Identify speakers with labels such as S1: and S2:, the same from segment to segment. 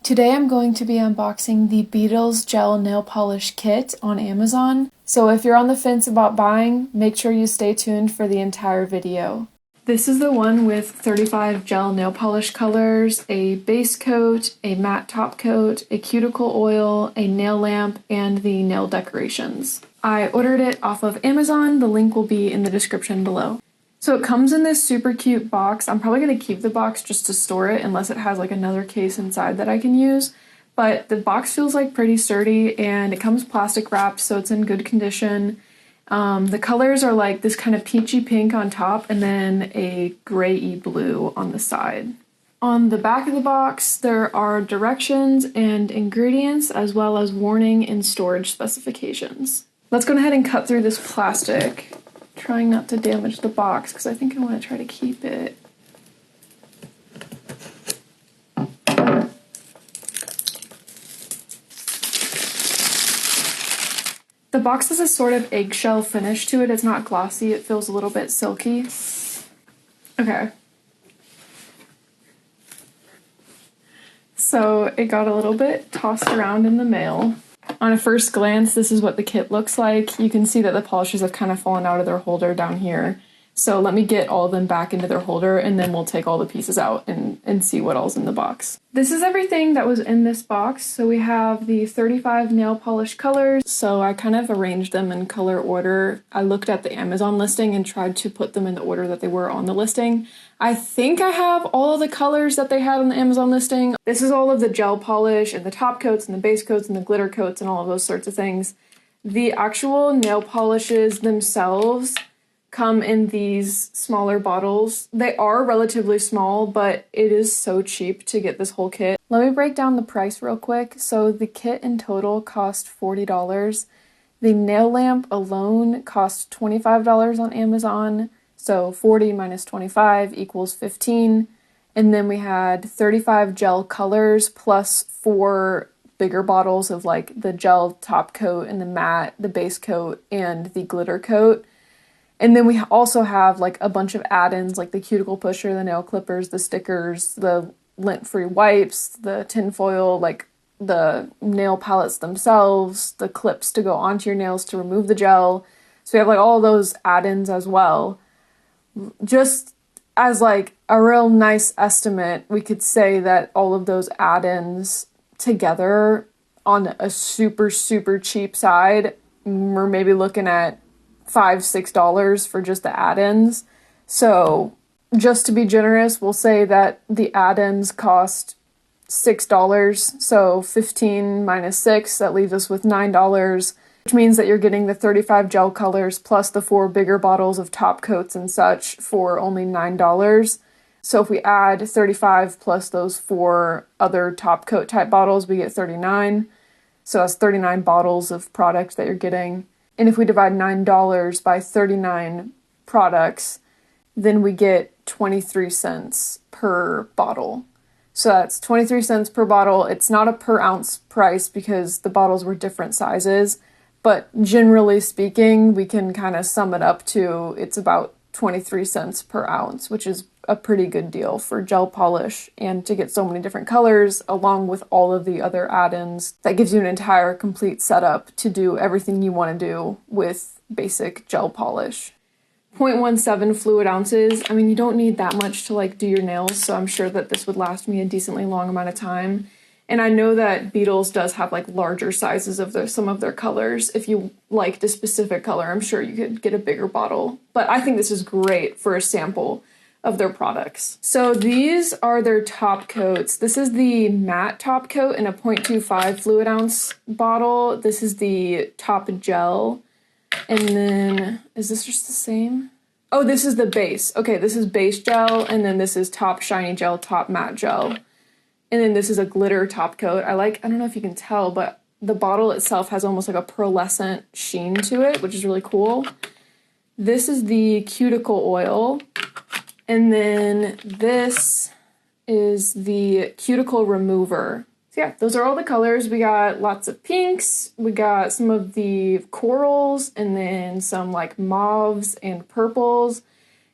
S1: Today I'm going to be unboxing the Beetles Gel Nail Polish Kit on Amazon. So if you're on the fence about buying, make sure you stay tuned for the entire video. This is the one with 35 gel nail polish colors, a base coat, a matte top coat, a cuticle oil, a nail lamp, and the nail decorations. I ordered it off of Amazon. The link will be in the description below. So it comes in this super cute box. I'm probably going to keep the box just to store it unless it has like another case inside that I can use. But the box feels like pretty sturdy and it comes plastic wrapped, so it's in good condition. The colors are like this kind of peachy pink on top and then a gray-y blue on the side. On the back of the box, there are directions and ingredients as well as warning and storage specifications. Let's go ahead and cut through this plastic. Trying not to damage the box because I think I want to try to keep it. The box has a sort of eggshell finish to it. It's not glossy, it feels a little bit silky. Okay. So it got a little bit tossed around in the mail. On a first glance, this is what the kit looks like. You can see that the polishes have kind of fallen out of their holder down here. So let me get all of them back into their holder and then we'll take all the pieces out and see what all's in the box. This is everything that was in this box. So we have the 35 nail polish colors. So I kind of arranged them in color order. I looked at the Amazon listing and tried to put them in the order that they were on the listing. I think I have all of the colors that they had on the Amazon listing. This is all of the gel polish and the top coats and the base coats and the glitter coats and all of those sorts of things. The actual nail polishes themselves come in these smaller bottles. They are relatively small, but it is so cheap to get this whole kit. Let me break down the price real quick. So the kit in total cost $40. The nail lamp alone cost $25 on Amazon. So 40 minus 25 equals 15. And then we had 35 gel colors plus 4 bigger bottles of like the gel top coat and the matte, the base coat, and the glitter coat. And then we also have like a bunch of add-ins like the cuticle pusher, the nail clippers, the stickers, the lint-free wipes, the tinfoil, like the nail palettes themselves, the clips to go onto your nails to remove the gel. So we have like all those add-ins as well. Just as like a real nice estimate, we could say that all of those add-ins together on a super, super cheap side, we're maybe looking at $5-6 for just the add-ins. So just to be generous, we'll say that the add-ins cost $6. So 15 minus 6, that leaves us with $9, which means that you're getting the 35 gel colors plus the 4 bigger bottles of top coats and such for only $9. So if we add 35 plus those 4 other top coat type bottles, we get 39. So that's 39 bottles of product that you're getting. And if we divide $9 by 39 products, then we get 23 cents per bottle. So that's 23 cents per bottle. It's not a per ounce price because the bottles were different sizes, but generally speaking, we can kind of sum it up to it's about 23 cents per ounce, which is a pretty good deal for gel polish and to get so many different colors along with all of the other add-ins. That gives you an entire complete setup to do everything you want to do with basic gel polish. 0.17 fluid ounces. I mean, you don't need that much to like do your nails, so I'm sure that this would last me a decently long amount of time. And I know that Beetles does have like larger sizes of some of their colors. If you liked a specific color, I'm sure you could get a bigger bottle. But I think this is great for a sample of their products. So these are their top coats. This is the matte top coat in a 0.25 fluid ounce bottle. This is the top gel. And then, is this just the same? Oh, this is the base. Okay, this is base gel, and then this is top shiny gel, top matte gel. And then this is a glitter top coat. I don't know if you can tell, but the bottle itself has almost like a pearlescent sheen to it, which is really cool. This is the cuticle oil. And then this is the cuticle remover. So yeah, those are all the colors. We got lots of pinks, we got some of the corals, and then some like mauves and purples.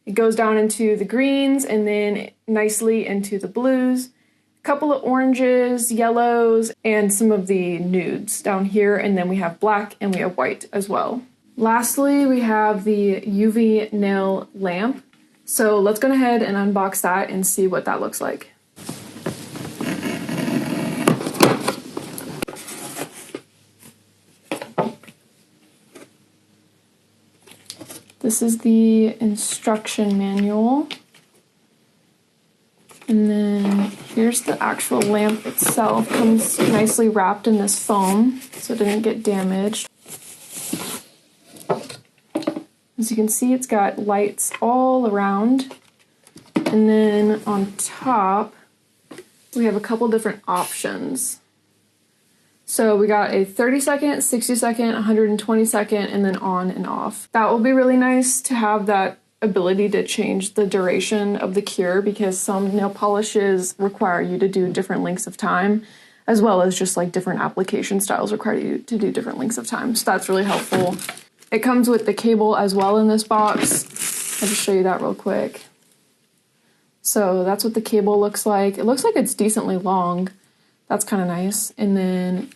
S1: It goes down into the greens and then nicely into the blues. couple of oranges, yellows, and some of the nudes down here, and then we have black and we have white as well. Lastly, we have the UV nail lamp. So let's go ahead and unbox that and see what that looks like. This is the instruction manual. And then here's the actual lamp itself. Comes nicely wrapped in this foam so it didn't get damaged. As you can see, it's got lights all around. And then on top, we have a couple different options. So we got a 30-second, 60-second, 120-second, and then on and off. That will be really nice to have that ability to change the duration of the cure, because some nail polishes require you to do different lengths of time, as well as just like different application styles require you to do different lengths of time. So that's really helpful. It comes with the cable as well in this box. I'll just show you that real quick. So that's what the cable looks like. It looks like it's decently long. That's kind of nice. And then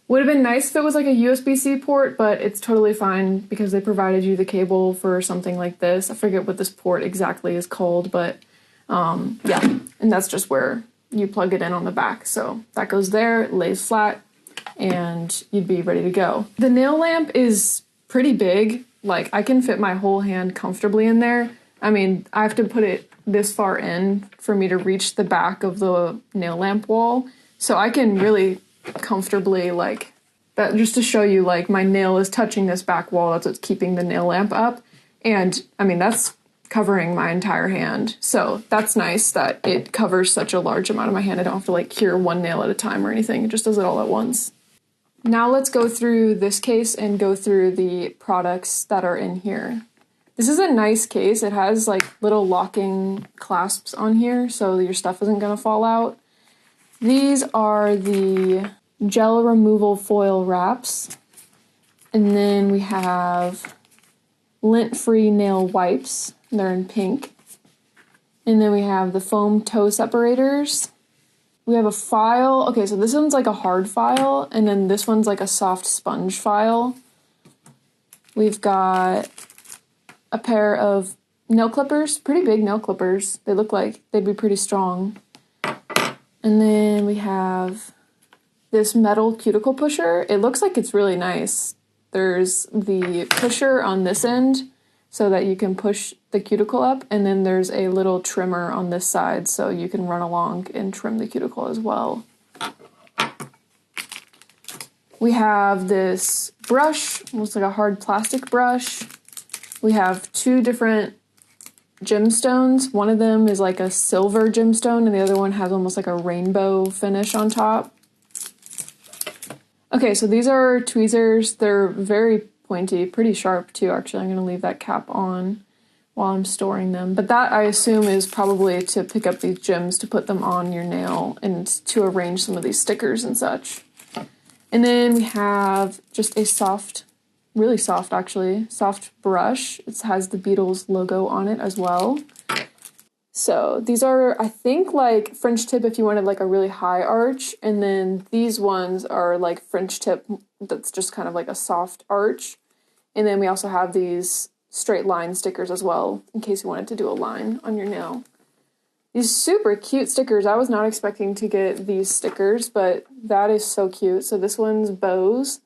S1: would have been nice if it was like a USB-C port, but it's totally fine because they provided you the cable for something like this. I forget what this port exactly is called, but yeah, and that's just where you plug it in on the back. So that goes there, it lays flat, and you'd be ready to go. The nail lamp is pretty big. Like, I can fit my whole hand comfortably in there. I mean, I have to put it this far in for me to reach the back of the nail lamp wall. So I can really comfortably, like, that just to show you, like, my nail is touching this back wall. That's what's keeping the nail lamp up. And, I mean, that's covering my entire hand. So that's nice that it covers such a large amount of my hand. I don't have to, like, cure one nail at a time or anything. It just does it all at once. Now let's go through this case and go through the products that are in here. This is a nice case. It has like little locking clasps on here so your stuff isn't going to fall out. These are the gel removal foil wraps. And then we have lint-free nail wipes. They're in pink. And then we have the foam toe separators. We have a file. Okay, so this one's like a hard file, and then this one's like a soft sponge file. We've got a pair of nail clippers, pretty big nail clippers. They look like they'd be pretty strong. And then we have this metal cuticle pusher. It looks like it's really nice. There's the pusher on this end so that you can push the cuticle up, and then there's a little trimmer on this side so you can run along and trim the cuticle as well. We have this brush, looks like a hard plastic brush. We have two different gemstones. One of them is like a silver gemstone and the other one has almost like a rainbow finish on top. Okay, so these are tweezers. They're very pointy, pretty sharp too, actually. I'm going to leave that cap on while I'm storing them. But that, I assume, is probably to pick up these gems to put them on your nail and to arrange some of these stickers and such. And then we have just a soft, really soft actually, soft brush. It has the Beetles logo on it as well. So these are, I think, like French tip if you wanted like a really high arch, and then these ones are like French tip that's just kind of like a soft arch. And then we also have these straight line stickers as well, in case you wanted to do a line on your nail. These super cute stickers. I was not expecting to get these stickers, but that is so cute. So this one's bows,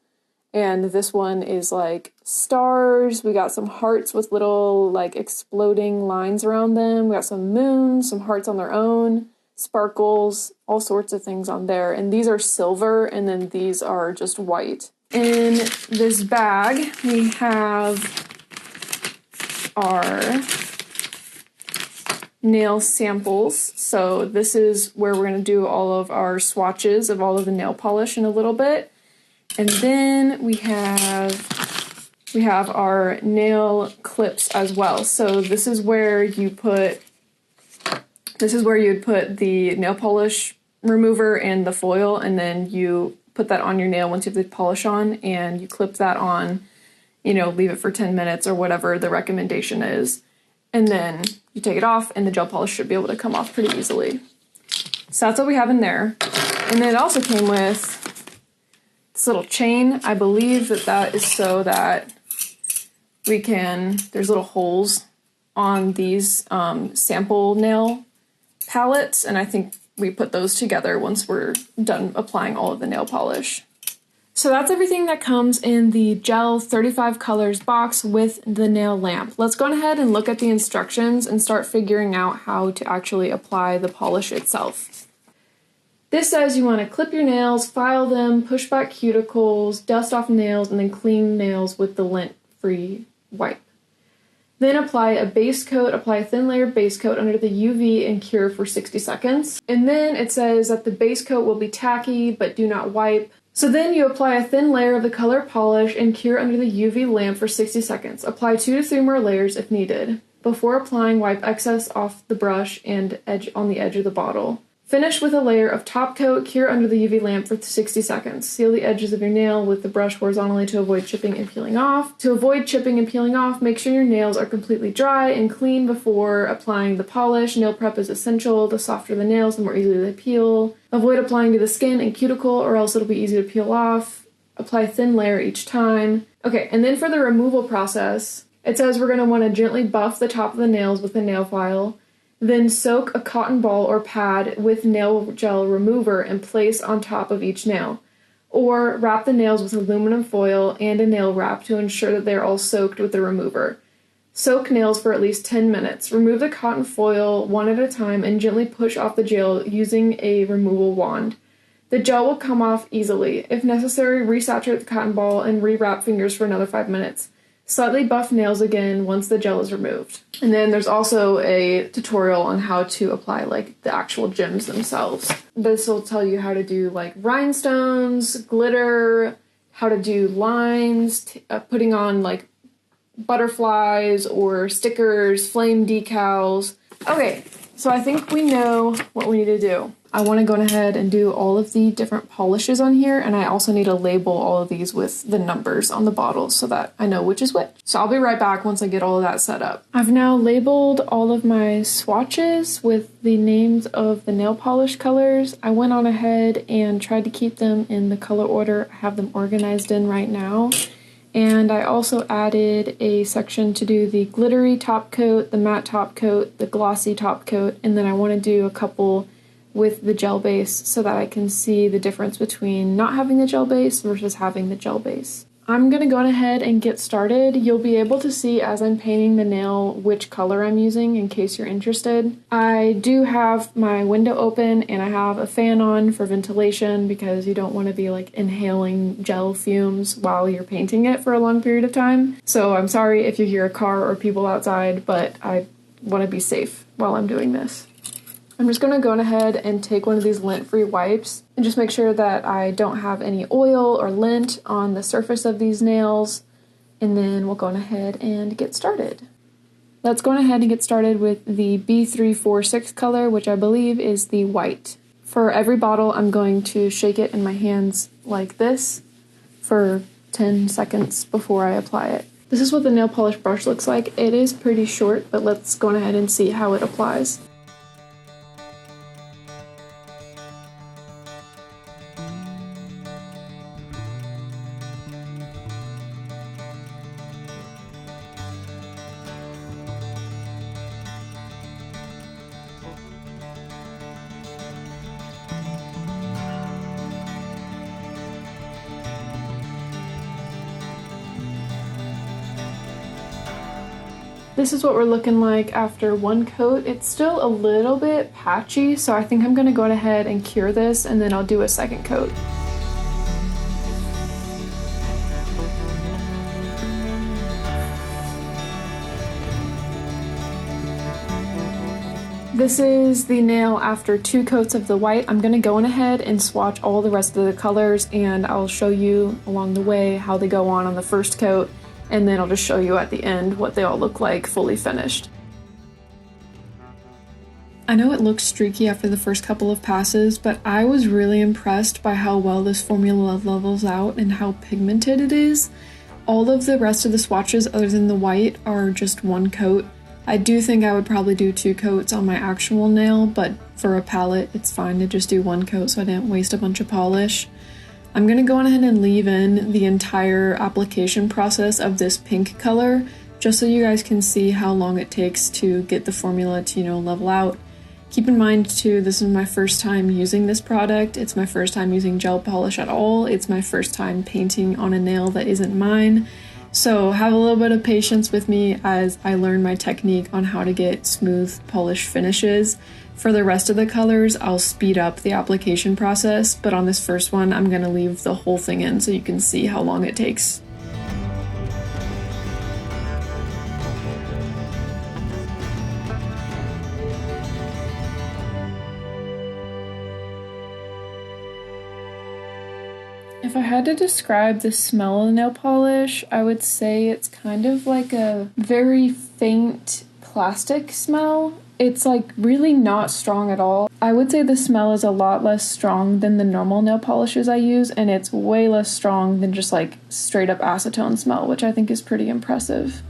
S1: and this one is like stars. We got some hearts with little like exploding lines around them. We got some moons, some hearts on their own, sparkles, all sorts of things on there. And these are silver, and then these are just white. In this bag, we have our nail samples. So this is where we're going to do all of our swatches of all of the nail polish in a little bit. And then we have our nail clips as well. So this is where you'd put the nail polish remover and the foil, and then you put that on your nail once you have the polish on, and you clip that on, you know, leave it for 10 minutes or whatever the recommendation is. and then you take it off and the gel polish should be able to come off pretty easily. So that's what we have in there. And then it also came with this little chain. I believe that is so that we can, there's little holes on these sample nail palettes, and I think we put those together once we're done applying all of the nail polish. So that's everything that comes in the Gel 35 Colors box with the nail lamp. Let's go ahead and look at the instructions and start figuring out how to actually apply the polish itself. This says you want to clip your nails, file them, push back cuticles, dust off nails, and then clean nails with the lint-free wipe. Then apply a base coat, apply a thin layer base coat under the UV and cure for 60 seconds. And then it says that the base coat will be tacky, but do not wipe. So then you apply a thin layer of the color polish and cure under the UV lamp for 60 seconds. Apply 2 to 3 more layers if needed. Before applying, wipe excess off the brush and on the edge of the bottle. Finish with a layer of top coat, cure under the UV lamp for 60 seconds. Seal the edges of your nail with the brush horizontally to avoid chipping and peeling off. To avoid chipping and peeling off, make sure your nails are completely dry and clean before applying the polish. Nail prep is essential. The softer the nails, the more easily they peel. Avoid applying to the skin and cuticle or else it'll be easy to peel off. Apply a thin layer each time. Okay, and then for the removal process, it says we're going to want to gently buff the top of the nails with a nail file. Then soak a cotton ball or pad with nail gel remover and place on top of each nail. Or wrap the nails with aluminum foil and a nail wrap to ensure that they're all soaked with the remover. Soak nails for at least 10 minutes. Remove the cotton foil one at a time and gently push off the gel using a removal wand. The gel will come off easily. If necessary, resaturate the cotton ball and rewrap fingers for another 5 minutes. Slightly buff nails again once the gel is removed. And then there's also a tutorial on how to apply like the actual gems themselves. This will tell you how to do like rhinestones, glitter, how to do lines, putting on like butterflies or stickers, flame decals. Okay, so I think we know what we need to do. I want to go ahead and do all of the different polishes on here, and I also need to label all of these with the numbers on the bottles so that I know which is which. So I'll be right back once I get all of that set up. I've now labeled all of my swatches with the names of the nail polish colors. I went on ahead and tried to keep them in the color order I have them organized in right now. And I also added a section to do the glittery top coat, the matte top coat, the glossy top coat, and then I want to do a couple with the gel base so that I can see the difference between not having the gel base versus having the gel base. I'm going to go ahead and get started. You'll be able to see as I'm painting the nail which color I'm using in case you're interested. I do have my window open and I have a fan on for ventilation because you don't want to be like inhaling gel fumes while you're painting it for a long period of time. So I'm sorry if you hear a car or people outside, but I want to be safe while I'm doing this. I'm just going to go ahead and take one of these lint-free wipes and just make sure that I don't have any oil or lint on the surface of these nails, and then we'll go ahead and get started. Let's go ahead and get started with the B346 color, which I believe is the white. For every bottle, I'm going to shake it in my hands like this for 10 seconds before I apply it. This is what the nail polish brush looks like. It is pretty short, but let's go ahead and see how it applies. This is what we're looking like after one coat. It's still a little bit patchy, so I think I'm gonna go ahead and cure this and then I'll do a second coat. This is the nail after 2 coats of the white. I'm gonna go ahead and swatch all the rest of the colors and I'll show you along the way how they go on the first coat, and then I'll just show you at the end what they all look like fully finished. I know it looks streaky after the first couple of passes, but I was really impressed by how well this formula levels out and how pigmented it is. All of the rest of the swatches other than the white are just 1 coat I do think I would probably do 2 coats on my actual nail, but for a palette, it's fine to just do 1 coat so I didn't waste a bunch of polish. I'm gonna go ahead and leave in the entire application process of this pink color, just so you guys can see how long it takes to get the formula to, level out. Keep in mind too, this is my first time using this product. It's my first time using gel polish at all. It's my first time painting on a nail that isn't mine. So have a little bit of patience with me as I learn my technique on how to get smooth polish finishes. For the rest of the colors, I'll speed up the application process, but on this first one, I'm gonna leave the whole thing in so you can see how long it takes. If I had to describe the smell of the nail polish, I would say it's kind of like a very faint plastic smell. It's like really not strong at all. I would say the smell is a lot less strong than the normal nail polishes I use, and it's way less strong than just like straight up acetone smell, which I think is pretty impressive.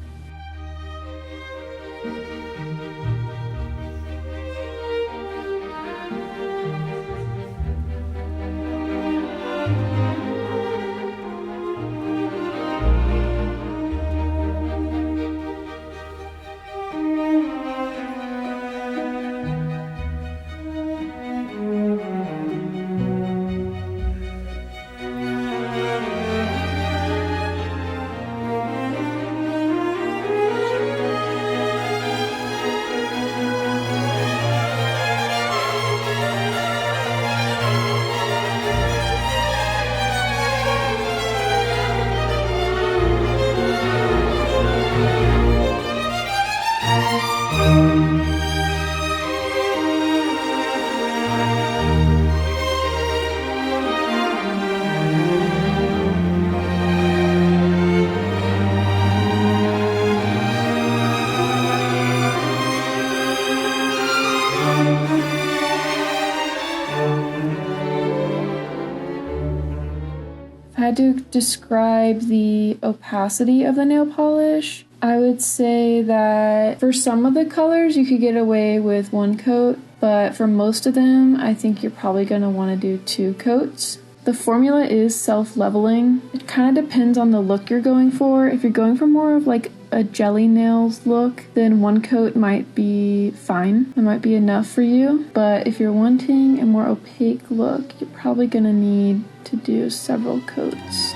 S1: I had to describe the opacity of the nail polish, I would say that for some of the colors you could get away with 1 coat, but for most of them I think you're probably going to want to do 2 coats. The formula is self-leveling. It kind of depends on the look you're going for. If you're going for more of like a jelly nails look, then 1 coat might be fine. It might be enough for you. But if you're wanting a more opaque look, you're probably gonna need to do several coats.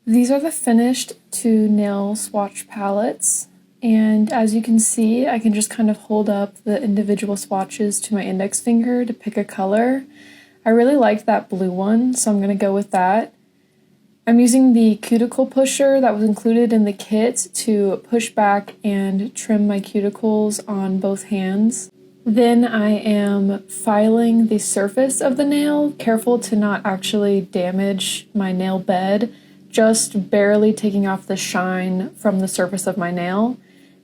S1: These are the finished 2 nail swatch palettes, and as you can see, I can just kind of hold up the individual swatches to my index finger to pick a color. I really liked that blue one, so I'm going to go with that. I'm using the cuticle pusher that was included in the kit to push back and trim my cuticles on both hands. Then I am filing the surface of the nail, careful to not actually damage my nail bed, just barely taking off the shine from the surface of my nail.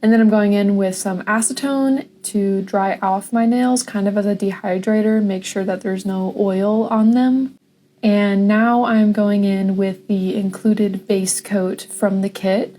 S1: And then I'm going in with some acetone to dry off my nails, kind of as a dehydrator, make sure that there's no oil on them. And now I'm going in with the included base coat from the kit.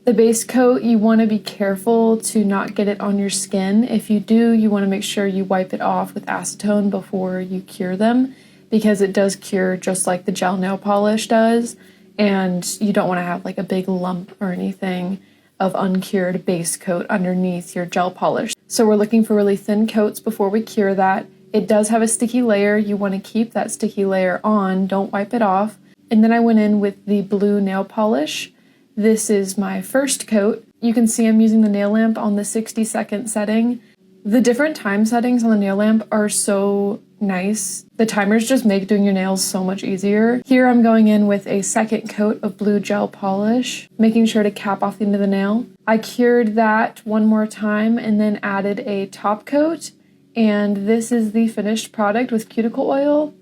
S1: The base coat, you want to be careful to not get it on your skin. If you do, you want to make sure you wipe it off with acetone before you cure them, because it does cure just like the gel nail polish does, and you don't want to have like a big lump or anything of uncured base coat underneath your gel polish. So we're looking for really thin coats before we cure that. It does have a sticky layer. You want to keep that sticky layer on, don't wipe it off. And then I went in with the blue nail polish. This is my first coat. You can see I'm using the nail lamp on the 60-second setting. The different time settings on the nail lamp are so nice. The timers just make doing your nails so much easier. Here I'm going in with a second coat of blue gel polish, making sure to cap off the end of the nail. I cured that one more time and then added a top coat. And this is the finished product with cuticle oil.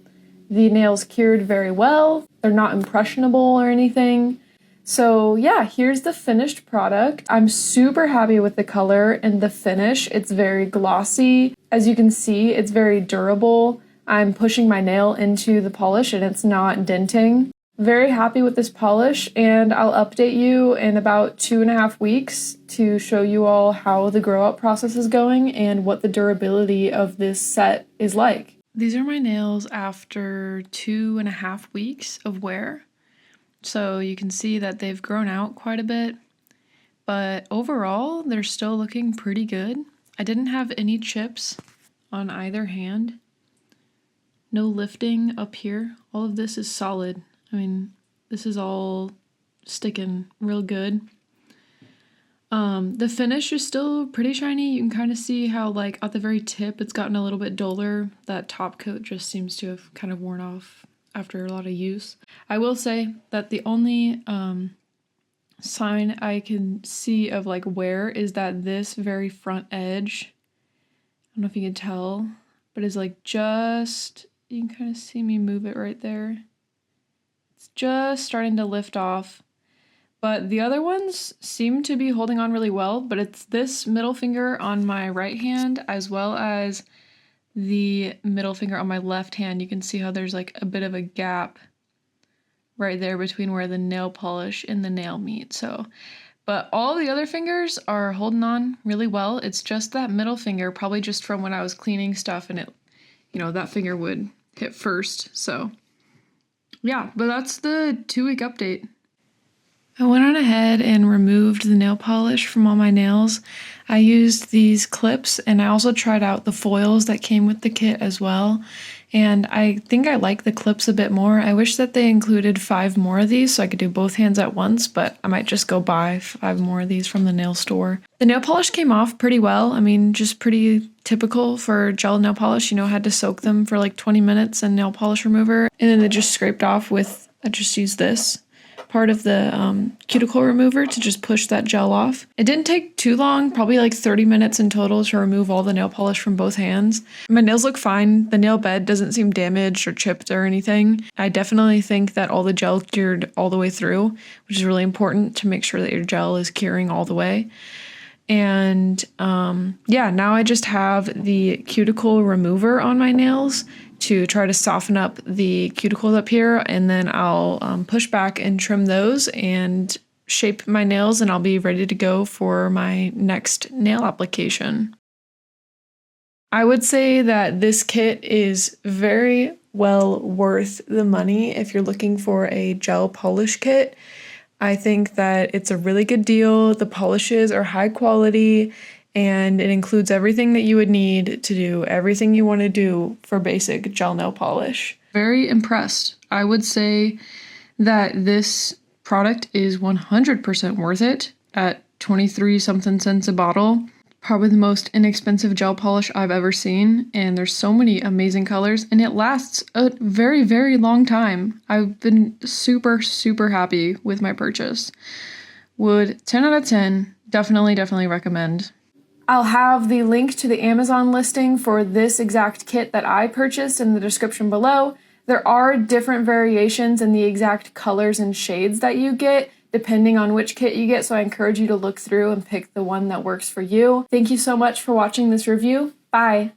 S1: The nails cured very well. They're not impressionable or anything. So yeah, here's the finished product. I'm super happy with the color and the finish. It's very glossy. As you can see, it's very durable. I'm pushing my nail into the polish and it's not denting. Very happy with this polish, and I'll update you in about 2.5 weeks to show you all how the grow out process is going and what the durability of this set is like. These are my nails after 2.5 weeks of wear. So you can see that they've grown out quite a bit, but overall they're still looking pretty good. I didn't have any chips on either hand. No lifting up here. All of this is solid. I mean, this is all sticking real good. The finish is still pretty shiny. You can kind of see how, like, at the very tip it's gotten a little bit duller. That top coat just seems to have kind of worn off after a lot of use. I will say that the only sign I can see of like wear is that this very front edge, I don't know if you can tell, but is like just, you can kind of see me move it right there. It's just starting to lift off, but the other ones seem to be holding on really well. But it's this middle finger on my right hand as well as the middle finger on my left hand. You can see how there's like a bit of a gap right there between where the nail polish and the nail meet. So, but all the other fingers are holding on really well. It's just that middle finger, probably just from when I was cleaning stuff and it, you know, that finger would hit first. So yeah, but that's the 2-week update. I went on ahead and removed the nail polish from all my nails. I used these clips and I also tried out the foils that came with the kit as well. And I think I like the clips a bit more. I wish that they included 5 more of these so I could do both hands at once, but I might just go buy 5 more of these from the nail store. The nail polish came off pretty well. I mean, just pretty typical for gel nail polish. You know, I had to soak them for like 20 minutes in nail polish remover, and then they just scraped off with, I just used this part of the cuticle remover to just push that gel off. It didn't take too long, probably like 30 minutes in total to remove all the nail polish from both hands. My nails look fine. The nail bed doesn't seem damaged or chipped or anything. I definitely think that all the gel cured all the way through, which is really important to make sure that your gel is curing all the way. And yeah, now I just have the cuticle remover on my nails to try to soften up the cuticles up here, and then I'll push back and trim those and shape my nails, and I'll be ready to go for my next nail application. I would say that this kit is very well worth the money if you're looking for a gel polish kit. I think that it's a really good deal. The polishes are high quality, and it includes everything that you would need to do everything you want to do for basic gel nail polish. Very impressed. I would say that this product is 100% worth it at 23 something cents a bottle. Probably the most inexpensive gel polish I've ever seen, and there's so many amazing colors, and it lasts a very, very long time. I've been super, super happy with my purchase. Would 10 out of 10, definitely recommend. I'll have the link to the Amazon listing for this exact kit that I purchased in the description below. There are different variations in the exact colors and shades that you get, depending on which kit you get, so I encourage you to look through and pick the one that works for you. Thank you so much for watching this review. Bye!